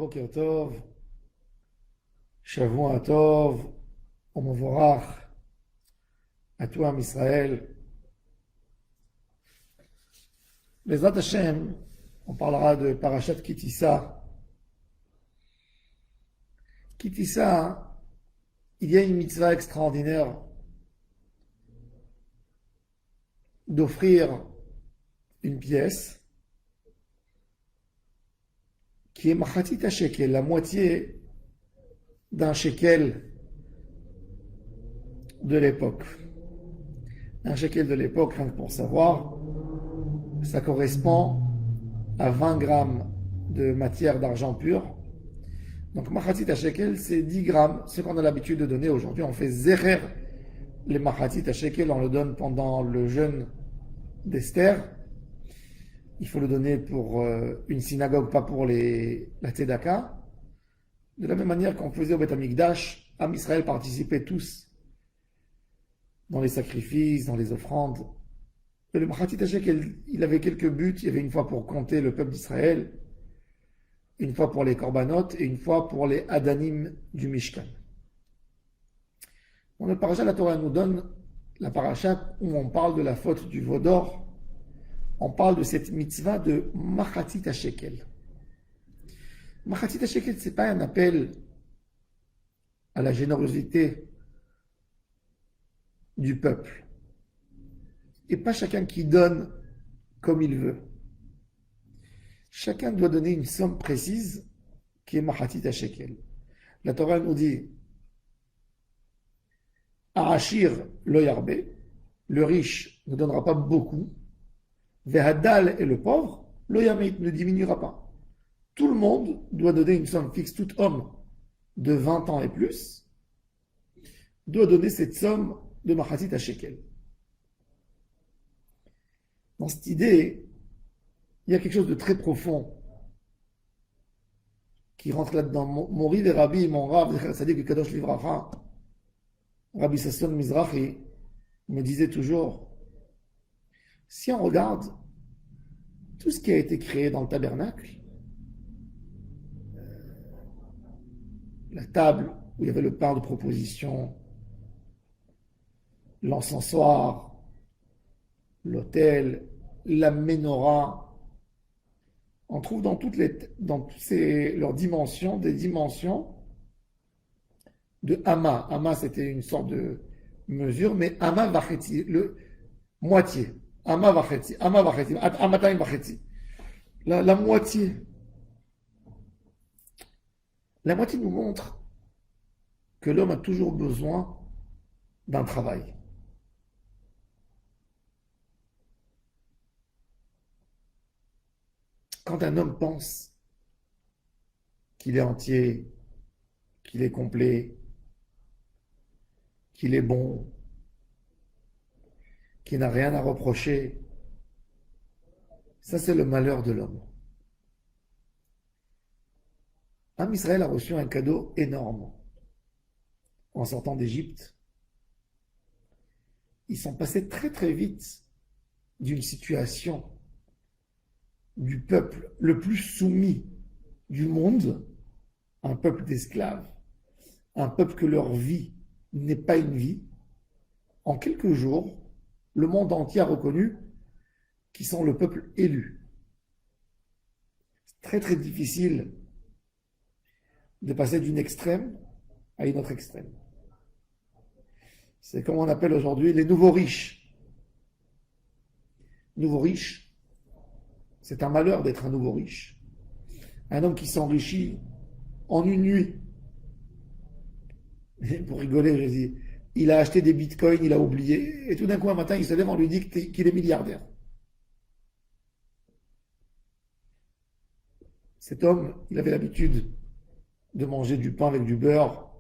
Boker Tov, Shavua Tov, Omovorach, à tout Am Israël. Bezrat Hashem, on parlera de Parashat Kitissa. Kitissa, il y a une mitzvah extraordinaire d'offrir une pièce qui est Machatit HaShekel, la moitié d'un shekel de l'époque. Un shekel de l'époque, rien que pour savoir, ça correspond à 20 grammes de matière d'argent pur. Donc Machatit HaShekel, c'est 10 grammes, ce qu'on a l'habitude de donner aujourd'hui. On fait Zerer les Machatit HaShekel, on le donne pendant le jeûne d'Esther. Il faut le donner pour une synagogue, pas pour la Tzedaka. De la même manière qu'on faisait au Beth Amikdash, Am Israël participait tous dans les sacrifices, dans les offrandes. Et le Machatit HaShekel, il avait quelques buts. Il y avait une fois pour compter le peuple d'Israël, une fois pour les korbanot et une fois pour les adanim du Mishkan. Dans le parasha, la Torah nous donne la parasha où on parle de la faute du veau d'or. On parle de cette mitzvah de Machatit HaShekel. Machatit HaShekel, ce n'est pas un appel à la générosité du peuple. Et pas chacun qui donne comme il veut. Chacun doit donner une somme précise qui est Machatit HaShekel. La Torah nous dit Arachir lo yarbe, le riche ne donnera pas beaucoup. Vehadal et le pauvre, lo yamit ne diminuera pas. Tout le monde doit donner une somme fixe. Tout homme de 20 ans et plus doit donner cette somme de Machatit HaShekel. Dans cette idée, il y a quelque chose de très profond qui rentre là-dedans. Mon rive et Rabbi, mon Rav, c'est-à-dire que Kadosh Livracha, Rabbi Sasson Mizrahi, me disait toujours, si on regarde tout ce qui a été créé dans le tabernacle, la table où il y avait le pain de proposition, l'encensoir, l'autel, la menorah, on trouve dans toutes leurs dimensions, des dimensions de Hama. Hama, c'était une sorte de mesure, mais Hama Vacheti, le moitié. Hama Vacheti, Hamatayim Vacheti. La moitié. La moitié nous montre que l'homme a toujours besoin d'un travail. Quand un homme pense qu'il est entier, qu'il est complet, qu'il est bon, qu'il n'a rien à reprocher, ça c'est le malheur de l'homme. Am Israël a reçu un cadeau énorme en sortant d'Égypte. Ils sont passés très très vite d'une situation du peuple le plus soumis du monde, un peuple d'esclaves, un peuple que leur vie n'est pas une vie. En quelques jours, le monde entier a reconnu qu'ils sont le peuple élu. C'est très très difficile de passer d'une extrême à une autre extrême. C'est comme on appelle aujourd'hui les nouveaux riches. Nouveaux riches, c'est un malheur d'être un nouveau riche. Un homme qui s'enrichit en une nuit. Et pour rigoler, je dis, il a acheté des bitcoins, il a oublié, et tout d'un coup un matin il se lève, on lui dit qu'il est milliardaire. Cet homme, il avait l'habitude de manger du pain avec du beurre.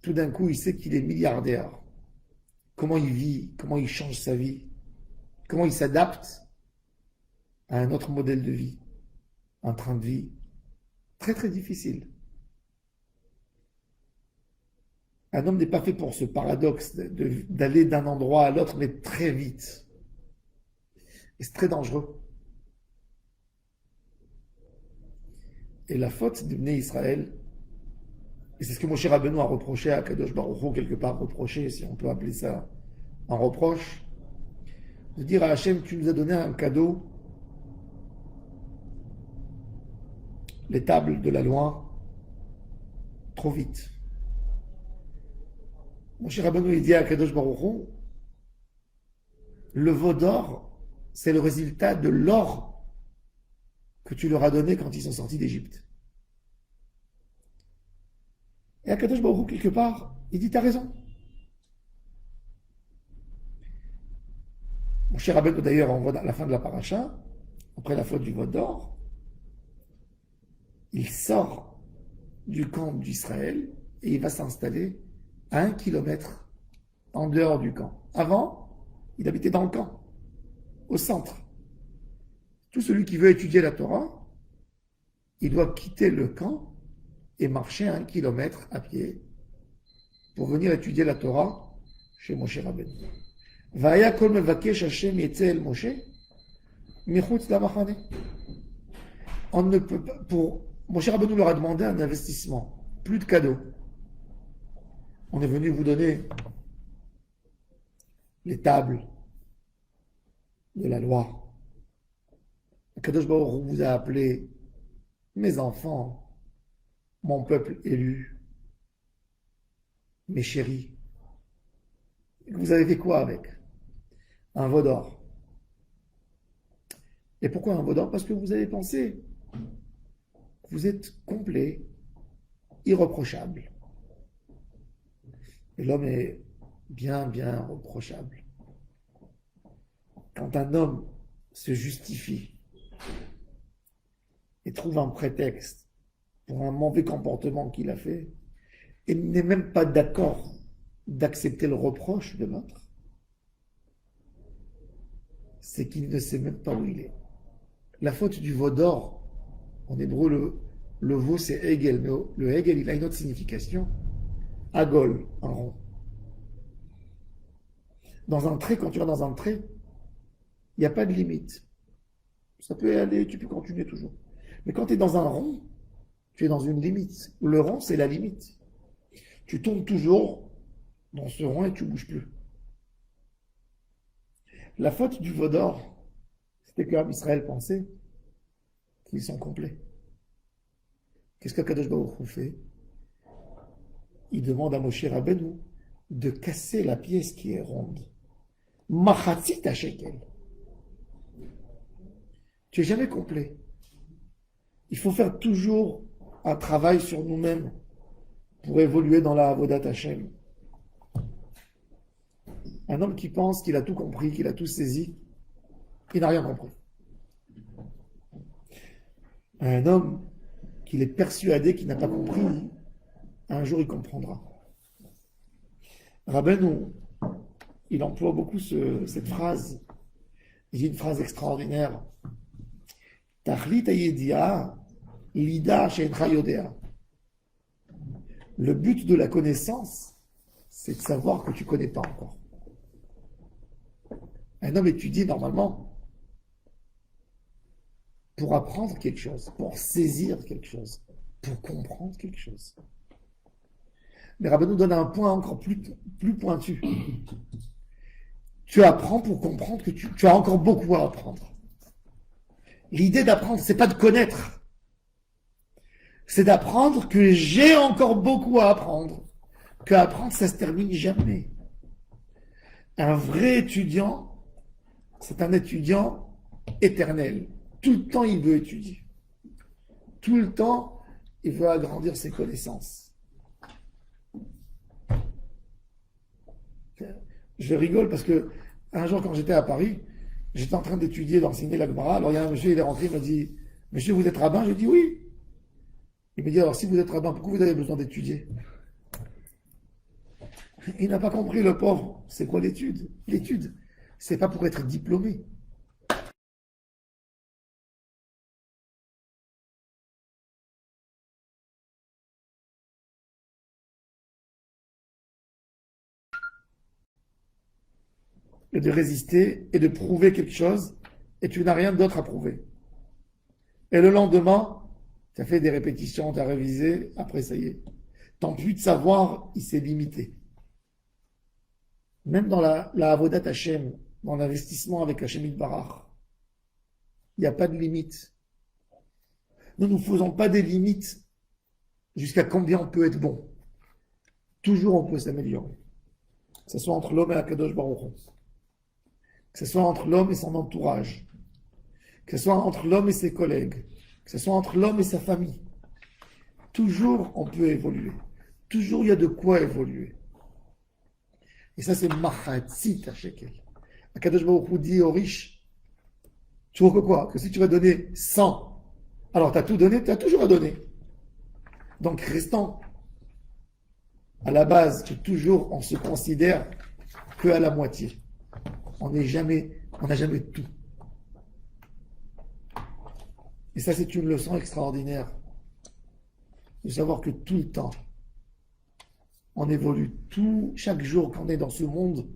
Tout d'un coup, il sait qu'il est milliardaire. Comment il vit, comment il change sa vie, comment il s'adapte à un autre modèle de vie, un train de vie très très difficile. Un homme n'est pas fait pour ce paradoxe d'aller d'un endroit à l'autre, mais très vite. Et c'est très dangereux. Et la faute de Bnei Israël, et c'est ce que Moshe Rabbeinu a reproché à Kadosh Baruch Hu, quelque part reproché, si on peut appeler ça un reproche, de dire à Hachem, tu nous as donné un cadeau, les tables de la loi, trop vite. Moshe Rabbeinu, il dit à Kadosh Baruch Hu, le veau d'or, c'est le résultat de l'or que tu leur as donné quand ils sont sortis d'Égypte. Et Akadosh Baruch Hu, quelque part, il dit, t'as raison. Mon cher Rabbeinu, d'ailleurs, on voit à la fin de la paracha, après la faute du veau d'or, il sort du camp d'Israël et il va s'installer à 1 kilomètre en dehors du camp. Avant, il habitait dans le camp, au centre. Tout celui qui veut étudier la Torah, il doit quitter le camp et marcher 1 kilomètre à pied pour venir étudier la Torah chez Moshe Rabbeinu. Vaya kol mevakesh Hashem yetze el Moshe michutz lamachane. On ne peut pas, pour Moshe Rabbeinu leur a demandé un investissement, plus de cadeaux. On est venu vous donner les tables de la loi. Kadosh Baruch Hu vous a appelé mes enfants, mon peuple élu, mes chéris. Vous avez fait quoi avec? Un veau d'or. Et pourquoi un veau d'or? Parce que vous avez pensé que vous êtes complet, irréprochable. Et l'homme est bien, bien reprochable. Quand un homme se justifie et trouve un prétexte pour un mauvais comportement qu'il a fait, et n'est même pas d'accord d'accepter le reproche de l'autre, c'est qu'il ne sait même pas où il est. La faute du veau d'or, en hébreu, le veau c'est Hegel, mais le Hegel il a une autre signification. Agol, un rond. Dans un trait, quand tu vas dans un trait, il n'y a pas de limite. Ça peut aller, tu peux continuer toujours. Mais quand tu es dans un rond, tu es dans une limite. Le rond, c'est la limite. Tu tournes toujours dans ce rond et tu ne bouges plus. La faute du veau d'or, c'était que Israël pensait qu'ils sont complets. Qu'est-ce que Kadosh Baruch Hu fait? Il demande à Moshe Rabbeinu de casser la pièce qui est ronde. Machatzit shekel. Tu n'es jamais complet. Il faut faire toujours un travail sur nous-mêmes pour évoluer dans la Avodat Hashem. Un homme qui pense qu'il a tout compris, qu'il a tout saisi, il n'a rien compris. Un homme qu'il est persuadé qu'il n'a pas compris, un jour il comprendra. Rabbeinu, il emploie beaucoup cette phrase. Il dit une phrase extraordinaire. Tachlit hayedia, lida she'encha yodea. Le but de la connaissance, c'est de savoir que tu ne connais pas encore. Un homme étudie normalement pour apprendre quelque chose, pour saisir quelque chose, pour comprendre quelque chose. Mais Rabbeinu donne un point encore plus pointu. Tu apprends pour comprendre que tu as encore beaucoup à apprendre. L'idée d'apprendre, c'est pas de connaître. C'est d'apprendre que j'ai encore beaucoup à apprendre. Que apprendre, ça se termine jamais. Un vrai étudiant, c'est un étudiant éternel. Tout le temps, il veut étudier. Tout le temps, il veut agrandir ses connaissances. Je rigole parce que un jour, quand j'étais à Paris, j'étais en train d'étudier, d'enseigner la Gemara. Alors il y a un monsieur, il est rentré, il m'a dit, monsieur, vous êtes rabbin? J'ai dit oui. Il m'a dit, alors si vous êtes rabbin, pourquoi vous avez besoin d'étudier? Il n'a pas compris, le pauvre. C'est quoi l'étude? L'étude, c'est pas pour être diplômé. Et de résister et de prouver quelque chose, et tu n'as rien d'autre à prouver. Et le lendemain, Tu as fait des répétitions, tu as révisé, après ça y est. Ton but de savoir, il s'est limité. Même dans la Avodat Hashem, dans l'investissement avec Hashem Yitbarach, il n'y a pas de limite. Nous ne faisons pas des limites jusqu'à combien on peut être bon. Toujours on peut s'améliorer. Que ce soit entre l'homme et Akadosh Baruch Hu. Que ce soit entre l'homme et son entourage. Que ce soit entre l'homme et ses collègues. Que ce soit entre l'homme et sa famille. Toujours on peut évoluer. Toujours il y a de quoi évoluer. Et ça c'est Machatzit HaShekel. Akadosh Baruch Hu dit aux riches, tu vois que quoi? Que si tu vas donner 100, alors tu as tout donné, tu as toujours à donner. Donc restant à la base que toujours on se considère que à la moitié. On n'a jamais tout. Et ça c'est une leçon extraordinaire. De savoir que tout le temps, on évolue. Chaque jour qu'on est dans ce monde,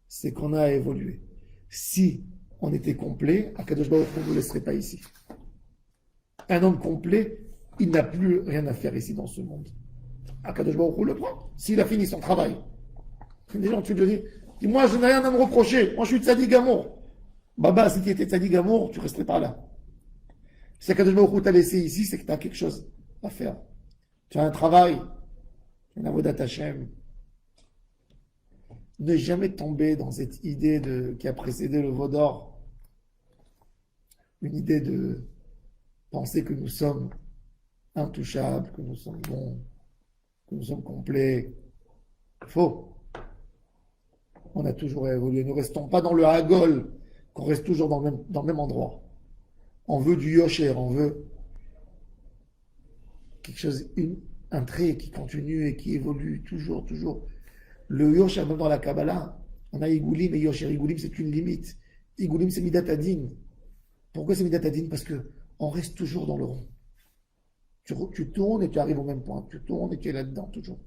c'est qu'on a évolué. Si on était complet, Akadosh Baruch Hu ne nous laisserait pas ici. Un homme complet, il n'a plus rien à faire ici dans ce monde. Akadosh Baruch Hu le prend. S'il a fini son travail. Des gens, tu te dis, moi je n'ai rien à me reprocher. Moi je suis Tzadik Gamour. Baba, si tu étais Tzadik Gamour, tu resterais pas là. Si Akadosh Baruch Hu t'a laissé ici, c'est que tu as quelque chose à faire. Tu as un travail, une avodat Hashem. Ne jamais tomber dans cette idée qui a précédé le veau d'or. Une idée de penser que nous sommes intouchables, que nous sommes bons, que nous sommes complets. Faux. On a toujours évolué. Ne restons pas dans le hagol, qu'on reste toujours dans le même endroit. On veut du yosher, on veut quelque chose, un trait qui continue et qui évolue toujours, toujours. Le yosher, même dans la Kabbalah, on a Igoulim et yosher. Igoulim, c'est une limite. Igoulim, c'est Midat Adin. Pourquoi c'est Midat Adin? Parce qu'on reste toujours dans le rond. Tu tournes et tu arrives au même point. Tu tournes et tu es là-dedans, toujours.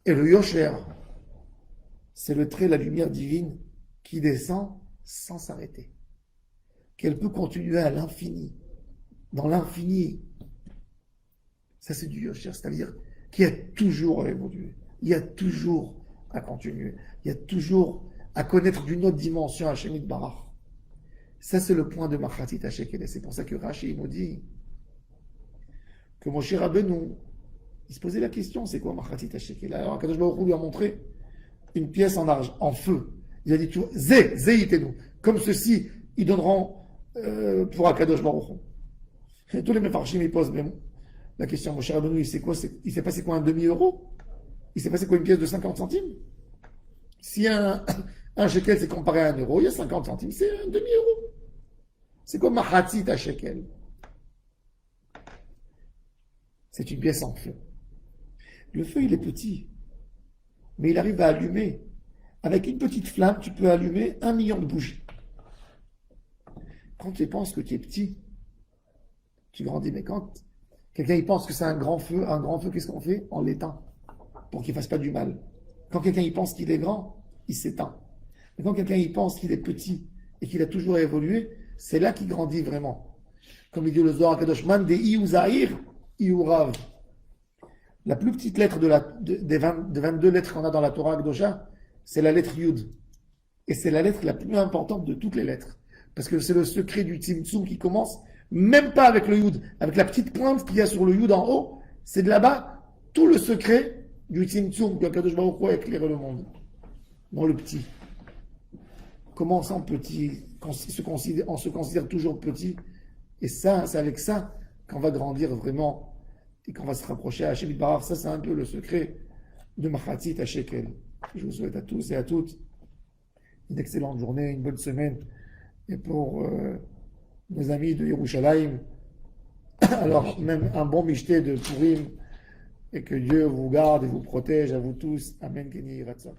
Et le yosher, c'est le trait, la lumière divine qui descend sans s'arrêter. Qu'elle peut continuer à l'infini. Dans l'infini. Ça, c'est du yosher. C'est-à-dire qu'il y a toujours à évoluer. Il y a toujours à continuer. Il y a toujours à connaître d'une autre dimension Hashem Yitbarach. Ça, c'est le point de Machatzit HaShekel. Et c'est pour ça que Rashi nous dit que Moshe Rabbeinu, il se posait la question, c'est quoi Machatzit HaShekel? Alors, Kadosh Baruch Hu lui a montré une pièce en argent, en feu. Il a dit, tu vois, Zéitenu. Comme ceci, ils donneront pour Akadosh Baruch Hu. Et tous les Mefarshim, ils posent même la question, Moshe Rabbeinu, il sait pas c'est quoi un demi-euro? Il sait pas c'est quoi une pièce de 50 centimes? Si un shekel c'est comparé à un euro, il y a 50 centimes, c'est un demi-euro. C'est quoi Machatzit HaShekel? C'est une pièce en feu. Le feu, il est petit, mais il arrive à allumer. Avec une petite flamme, tu peux allumer 1 million de bougies. Quand tu penses que tu es petit, tu grandis, mais quand quelqu'un il pense que c'est un grand feu, qu'est-ce qu'on fait? On l'éteint, pour qu'il ne fasse pas du mal. Quand quelqu'un il pense qu'il est grand, il s'éteint. Mais quand quelqu'un il pense qu'il est petit et qu'il a toujours évolué, c'est là qu'il grandit vraiment. Comme il dit le Zohar Kadosh, Man de Iou Zahir, Iou Rav. La plus petite lettre des 22 lettres qu'on a dans la Torah Akdosha, c'est la lettre Yud. Et c'est la lettre la plus importante de toutes les lettres. Parce que c'est le secret du Tzimtzum qui commence, même pas avec le Yud, avec la petite pointe qu'il y a sur le Yud en haut, c'est de là-bas tout le secret du Tzimtzum que Kadosh Baruch Hu a éclairé le monde. Dans le petit. Commençant petit, on se considère toujours petit. Et ça, c'est avec ça qu'on va grandir vraiment et qu'on va se rapprocher à Hashem Yitbarach. Ça, c'est un peu le secret de Machatzit HaShekel. Je vous souhaite à tous et à toutes une excellente journée, une bonne semaine. Et pour mes amis de Yerushalayim, alors même un bon michté de Purim, et que Dieu vous garde et vous protège à vous tous. Amen. Keni Ratzon.